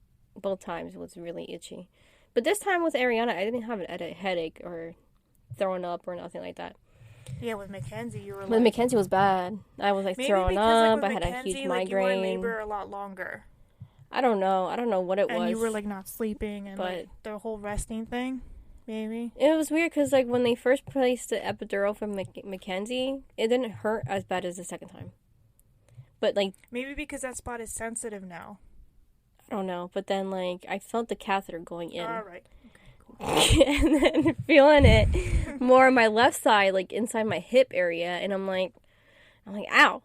both times it was really itchy. But this time with Ariana, I didn't have a headache or throwing up or nothing like that. Yeah, with Mackenzie, you were With like Mackenzie was bad. I was like maybe throwing because, up. like, I with had Mackenzie, a huge like, you were in migraine. labor a lot longer, I don't know what it and was. you were like not sleeping, and But- like the whole resting thing, maybe. It was weird because, like, when they first placed the epidural from Mackenzie, it didn't hurt as bad as the second time. But, like, Maybe because that spot is sensitive now. I don't know. But then, like, I felt the catheter going in. All right. And then feeling it more on my left side, like, inside my hip area. And I'm like, ow.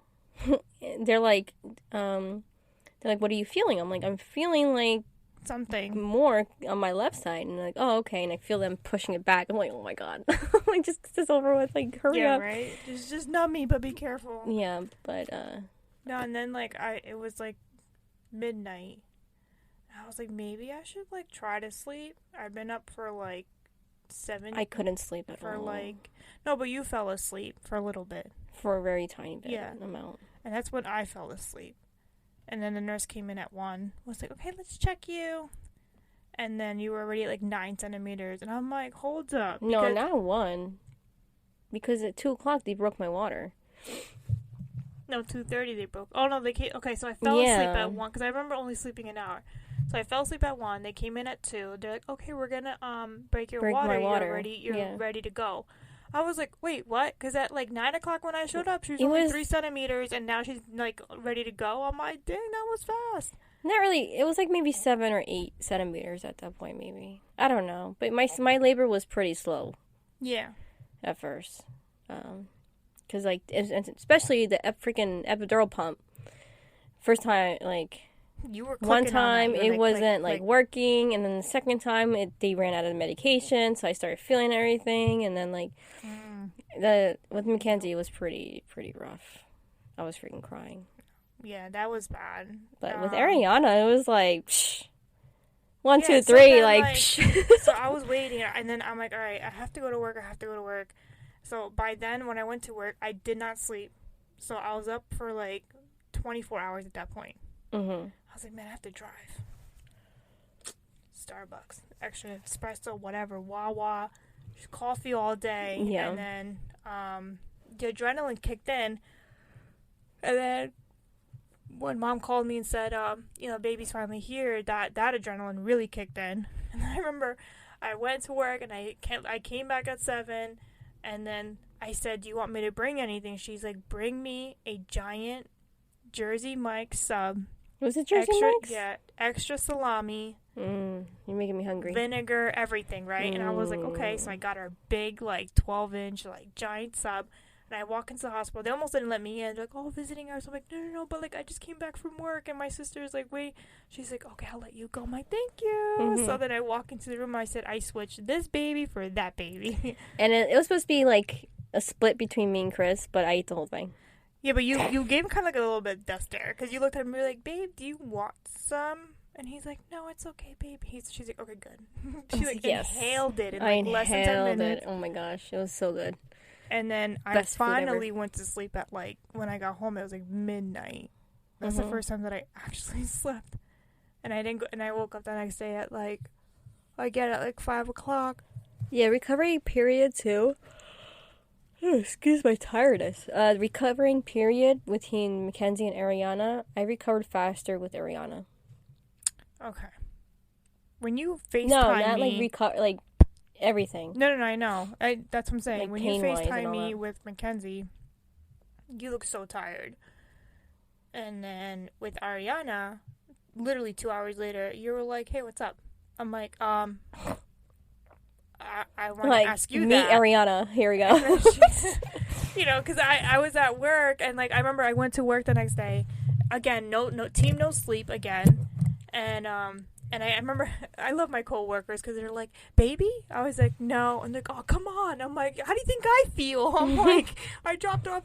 They're like, what are you feeling? I'm like, I'm feeling, like, something. more on my left side, and like, oh, okay, and I feel them pushing it back. I'm like, oh my god, like just get this over with, like hurry Yeah, up. right. Just not me, but be careful. Yeah, but No, and then like it was like midnight. I was like, maybe I should like try to sleep. I've been up for like 7. I couldn't sleep at for all like no, but you fell asleep for a little bit, for a very tiny bit Yeah. amount. and that's when I fell asleep. And then the nurse came in at 1. Was like, okay, let's check you. And then you were already at like 9 centimeters, and I'm like, hold up. No, because- not 1, because at 2:00 they broke my water. No, 2:30 they broke. Oh no, they came. Okay, so I fell asleep at 1 because I remember only sleeping an hour. So I fell asleep at 1. They came in at 2. They're like, okay, we're gonna break your Break water. my water. You're Yeah. ready to go. I was like, wait, what? Because at like 9 o'clock when I showed up, she was It only was- 3 centimeters, and now she's like ready to go. I'm like, dang, that was fast. Not really. It was like maybe 7 or 8 centimeters at that point, maybe. I don't know. But my labor was pretty slow Yeah. at first, because like especially the freaking epidural pump. First time, like You were one clicking on that. time You were it wasn't like like working, and then the second time they ran out of medication, so I started feeling everything, and then like with Mackenzie it was pretty rough. I was freaking crying. yeah, that was bad. But with Ariana, it was like, psh, 1, Yeah, 2, so 3, then, like, like, psh. So I was waiting, and then I'm like, all right, I have to go to work. So by then, when I went to work, I did not sleep. So I was up for like 24 hours at that point. Mm-hmm. I was like, man, I have to drive. Starbucks, extra espresso, whatever, Wawa, just coffee all day. Yeah. And then the adrenaline kicked in. And then when Mom called me and said, baby's finally here, that adrenaline really kicked in. And I remember I went to work, and I came back at 7, and then I said, do you want me to bring anything? She's like, bring me a giant Jersey Mike's sub. Was it Jersey extra, Mike's? Yeah, extra salami, You're making me hungry. vinegar, everything, right? And I was like, okay. So I got her a big, like, 12-inch, like, giant sub. And I walk into the hospital. They almost didn't let me in. They're like, oh, visiting hours. I'm like, no, but, like, I just came back from work. And my sister's like, wait. She's like, okay, I'll let you go. I'm like, thank you. Mhm. So then I walk into the room. And I said, I switched this baby for that baby. And it was supposed to be like a split between me and Chris, but I ate the whole thing. Yeah, but you gave him kind of like a little bit of death stare. Because you looked at him and you were like, babe, do you want some? And he's like, no, it's okay, babe. She's like, okay, good. She like Yes. inhaled it in I like less than 10 inhaled minutes. it. Oh my gosh, it was so good. And then I Best food ever. finally went to sleep at like, when I got home, it was like midnight. That's the Mhm. first time that I actually slept. And I didn't go, and I woke up the next day at like, I get at like 5 o'clock. Yeah, recovery period too. Oh, excuse my tiredness. Recovering period between Mackenzie and Ariana. I recovered faster with Ariana. Okay. When you FaceTime No, not me, like everything. No, I know. That's what I'm saying. Like When you pain-wise and FaceTime all me that. with Mackenzie, you look so tired. And then with Ariana, literally 2 hours later, you were like, hey, what's up? I'm like, I want Like to ask you meet that. Ariana. Here we go. You know, because I was at work, and like I remember I went to work the next day. Again, no sleep again, and I remember I love my coworkers because they're like, baby. I was like, no, and they're like, oh, come on. I'm like, how do you think I feel? I'm like, I dropped off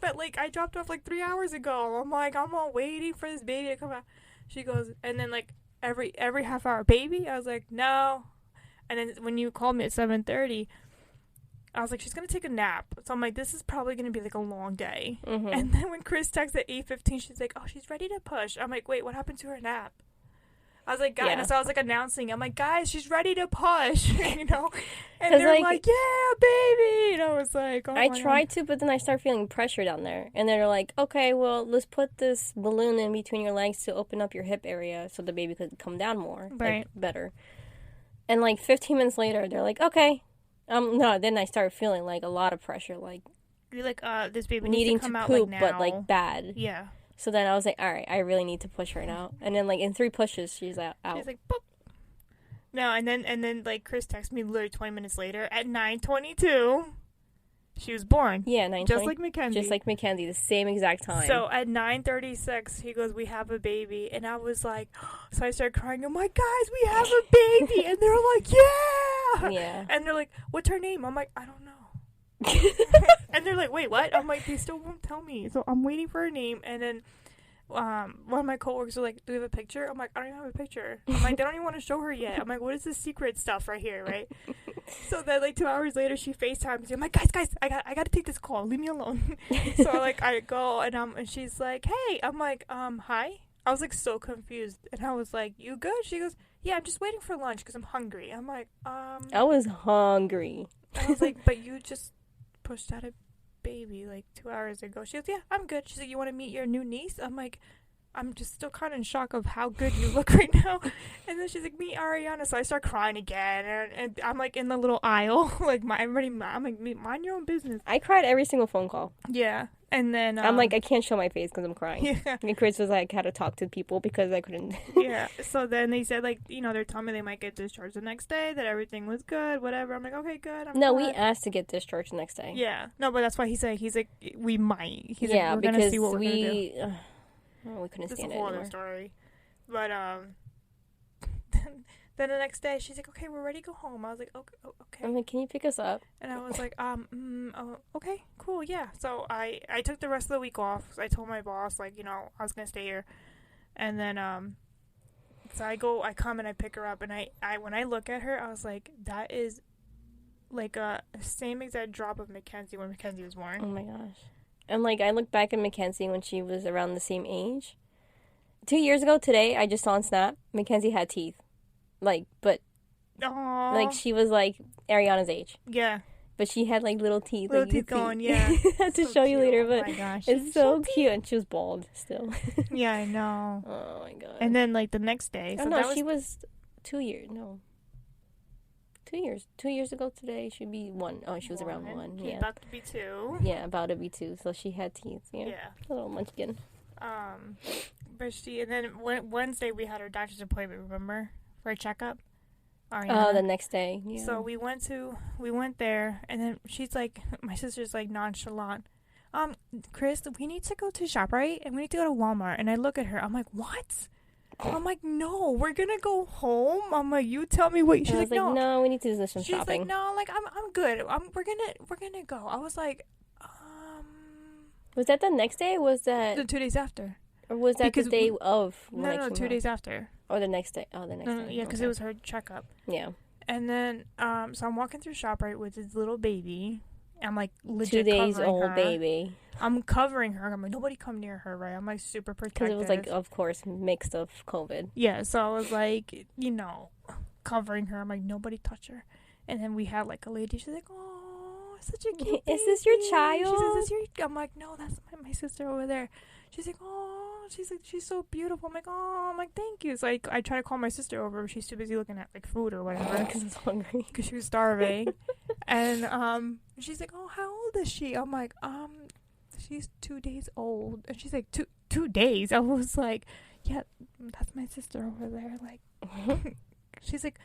like 3 hours ago. I'm like, I'm all waiting for this baby to come out. She goes, and then like every half hour, baby. I was like, no. And then when you called me at 7:30, I was like, she's gonna take a nap. So I'm like, this is probably gonna be like a long day. Mhm. And then when Chris texted at 8:15, she's like, oh, she's ready to push. I'm like, wait, what happened to her nap? I was like, guys, Yeah. so I was like announcing. I'm like, guys, she's ready to push, you know. And 'Cause, they're like- like, yeah, baby. And I was like, oh I my tried to, but then I started feeling pressure down there. And they're like, okay, well, let's put this balloon in between your legs to open up your hip area so the baby could come down more. Right. Like, better. And like 15 minutes later, they're like, okay. No, then I started feeling like a lot of pressure, like You're like, this baby needing needs to come out poop, like now. but like bad. Yeah. So then I was like, all right, I really need to push her now. And then like in 3 pushes, she's out. She's like, boop. No, and then like Chris texted me literally 20 minutes later at 9:22. she was born. Yeah, 9:20. Just like Mackenzie. Just like Mackenzie, the same exact time. So at 9:36, he goes, "We have a baby," and I was like, so I started crying. I'm like, "Guys, we have a baby!" And they're like, "Yeah!" Yeah. And they're like, "What's her name?" I'm like, "I don't know." And they're like, "Wait, what?" I'm like, "They still won't tell me." So I'm waiting for her name, and then one of my coworkers were like, "Do we have a picture?" I'm like, "I don't even have a picture." I'm like, "They don't even want to show her yet." I'm like, "What is this secret stuff right here, right?" So then, like 2 hours later, she FaceTimes me. I'm like, "Guys, I got to take this call. Leave me alone." So like I go and she's like, "Hey," I'm like, "Hi." I was like so confused, and I was like, "You good?" She goes, "Yeah, I'm just waiting for lunch because I'm hungry." I'm like, I was hungry. I was like, "But you just pushed out a baby like 2 hours ago." She goes, "Yeah, I'm good." She's like, "You want to meet your new niece?" I'm like, I'm just still kind of in shock of how good you look right now. And then she's like, "Meet Ariana." So I start crying again, and I'm like in the little aisle, like I'm like, mind your own business. I cried every single phone call. Yeah, and then I'm like, I can't show my face because I'm crying. yeah. And Chris was like, had to talk to people because I couldn't. Yeah, so then they said, like, they're telling me they might get discharged the next day, that everything was good, whatever. I'm like, okay, good. No, we glad. asked to get discharged the next day. Yeah, no, but that's why he's like, we might. He's yeah, like, we're because gonna see what we're gonna do. we couldn't This is stand a it whole other anymore. story. But then the next day she's like, "Okay, we're ready to go home." I was like, "Okay, okay." I'm like, can you pick us up? And I was like, oh, okay, cool, yeah. So I took the rest of the week off. So I told my boss, like, I was gonna stay here, and then so I come and I pick her up, and I when I look at her, I was like, that is like a same exact drop of Mackenzie when Mackenzie was born. Oh my gosh. And like, I look back at Mackenzie when she was around the same age. 2 years ago today, I just saw on Snap, Mackenzie had teeth. Like, but Aww. like she was like Ariana's age. Yeah. But she had like little teeth. Little like, you teeth could see. going, yeah. I have to So show you cute. later, Oh but my gosh. it's She's so so cute. And she was bald still. Yeah, I know. Oh my god. And then like the next day, oh so no, that was she was 2 years. No. 2 years. 2 years ago today, she'd be one. Oh, she was around one. She's Yeah. about to be 2. Yeah, about to be 2. So she had teeth. Yeah. Yeah. A little munchkin. But and then Wednesday we had our doctor's appointment. Remember, for a checkup. Oh, the next day. Yeah. So we went there, and then she's like, my sister's like nonchalant. Chris, we need to go to ShopRite and we need to go to Walmart. And I look at her. I'm like, what? I'm like, no, we're gonna go home. I'm like, you tell me what. She's I was like, no, we need to do some She's shopping. like, no, like I'm good. We're gonna go. I was like, Was that the next day? Or was that the 2 days after? or was that because the day of? when I No, came 2 home? days after. Or the next day? Oh, the next No, day. yeah, because Okay. it was her checkup. Yeah. And then, so I'm walking through ShopRite with this little baby. I'm like 2 legit days covering old her. baby. I'm covering her. I'm like, nobody come near her, right? I'm like super protective. Because it was like, of course, mixed of COVID. yeah. So I was like, covering her. I'm like, nobody touch her. And then we had like a lady. She's like, oh, such a cute Is this your baby." She child? says, "Is this your?" I'm like, no, that's my sister over there. She's like, oh, she's like, she's so beautiful. I'm like, oh, I'm like, thank you. So I try to call my sister over, but she's too busy looking at like food or whatever. Because I was hungry. Because she was starving. And she's like, oh, how old is she? I'm like, she's 2 days old. And she's like, two days? I was like, yeah, that's my sister over there. Like, she's like,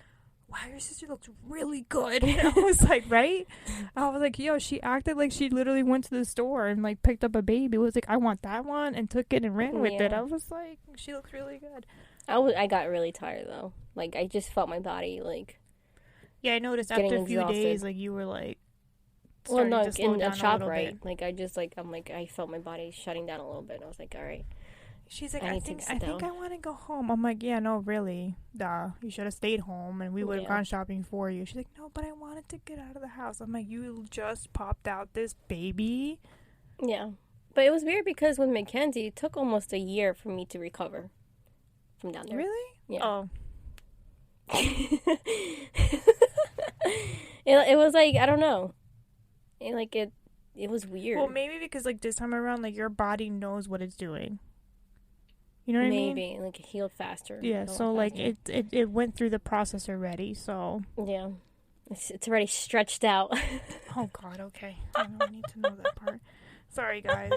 wow, your sister looks really good. And I was like, right? I was like, yo, she acted like she literally went to the store and like picked up a baby. It was like, I want that one, and took it and ran with it. Yeah. I was like, she looks really good. I got really tired, though. Like, I just felt my body, like... Yeah, I noticed Getting after a few exhausted. days, like, you were like, Well, starting no, to slow in down a a shop, little right? bit. Like, I felt my body shutting down a little bit. And I was like, all right. She's like, I I need to think sit I down. want to go home. I'm like, yeah, no, really, duh. You should have stayed home, and we would have Yeah. gone shopping for you. She's like, no, but I wanted to get out of the house. I'm like, you just popped out this baby. Yeah. But it was weird because with Mackenzie, it took almost a year for me to recover from down there. Really? Yeah. Oh, It was like, I don't know. It was weird. well, maybe because like this time around, like your body knows what it's doing. You know what I mean? Maybe. Like, it healed faster. Yeah. a lot So like faster. it went through the process already. So. Yeah. It's already stretched out. Oh God. Okay. I don't need to know that part. Sorry, guys.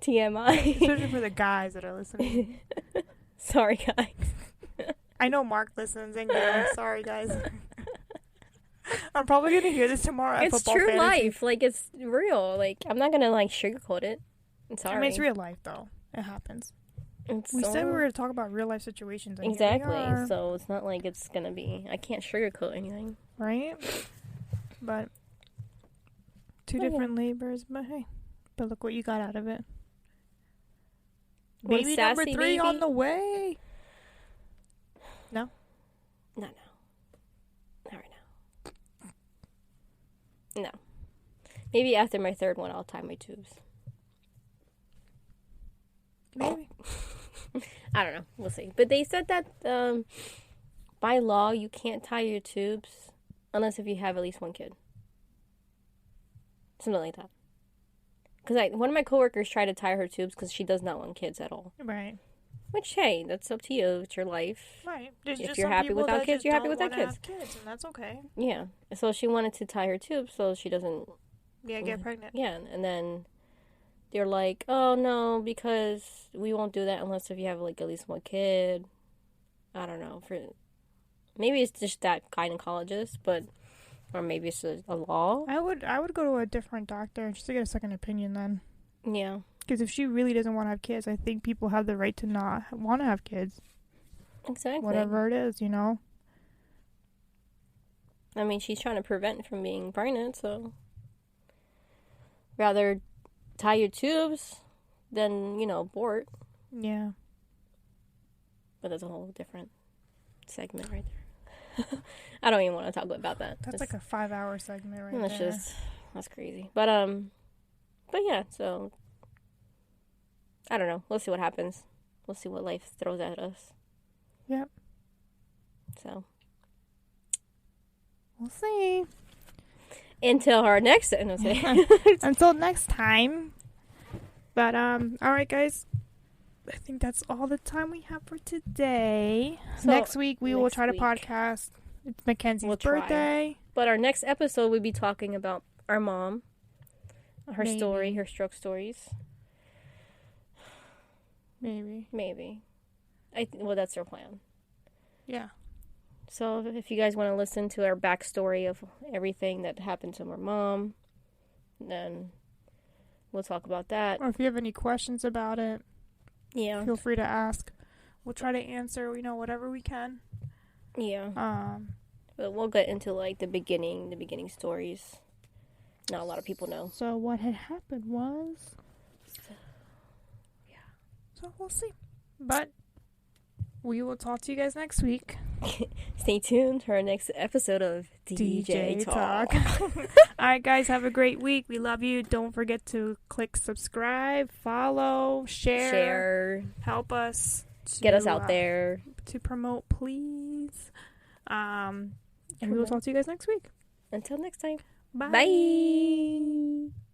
TMI. Especially for the guys that are listening. Sorry, guys. I know Mark listens and girls. Sorry, guys. I'm probably gonna hear this tomorrow. At It's football true fantasy. life. Like, it's real. Like, I'm not gonna, like, sugarcoat it. I'm sorry. I mean, it's real life though. It happens. We said we were gonna talk about real life situations. And here we Exactly. are, So it's not like it's gonna be. I can't sugarcoat anything. right? But two Oh, yeah. different labors. But hey, but look what you got out of it. One Baby number sassy 3 on baby. the way. No. Not right now. No. Maybe after my third one, I'll tie my tubes. Maybe. I don't know. We'll see. But they said that by law, you can't tie your tubes unless if you have at least one kid. Something like that. Because one of my coworkers tried to tie her tubes because she does not want kids at all. Right. Which, hey, that's up to you. It's your life. Right. There's If just you're some happy people without that kids, just you're happy don't without wanna kids. have kids, and that's okay. Yeah. So she wanted to tie her tubes so she doesn't. Yeah, get pregnant. Yeah. And then they're like, oh, no, because we won't do that unless if you have, like, at least one kid. I don't know. Maybe it's just that gynecologist, but. Or maybe it's a law. I would go to a different doctor just to get a second opinion then. Yeah. Because if she really doesn't want to have kids, I think people have the right to not want to have kids. Exactly. Whatever it is, you know? I mean, she's trying to prevent from being pregnant, so rather tie your tubes than, abort. Yeah. But that's a whole different segment right there. I don't even want to talk about that. That's like a 5-hour segment right that's there. that's crazy. But yeah, so I don't know. We'll see what happens. We'll see what life throws at us. Yep. So We'll see. until our next Until next time. But alright guys. I think that's all the time we have for today. So, next week we will next try to week. podcast. It's Mackenzie's We'll try. birthday. But our next episode, we'll be talking about our mom, her Maybe. story, her stroke stories. Maybe. Well, that's our plan. Yeah. So if you guys want to listen to our backstory of everything that happened to our mom, then we'll talk about that. Or if you have any questions about it, Yeah. feel free to ask. We'll try to answer, whatever we can. Yeah. But we'll get into like the beginning stories. Not a lot of people know. So what had happened was, Yeah. so we'll see. But we will talk to you guys next week. Stay tuned for our next episode of DJ Talk. Alright guys, have a great week. We love you. Don't forget to click subscribe, follow, share. Help us. Get us out there. To promote, please. And we will talk to you guys next week. Until next time. Bye. Bye.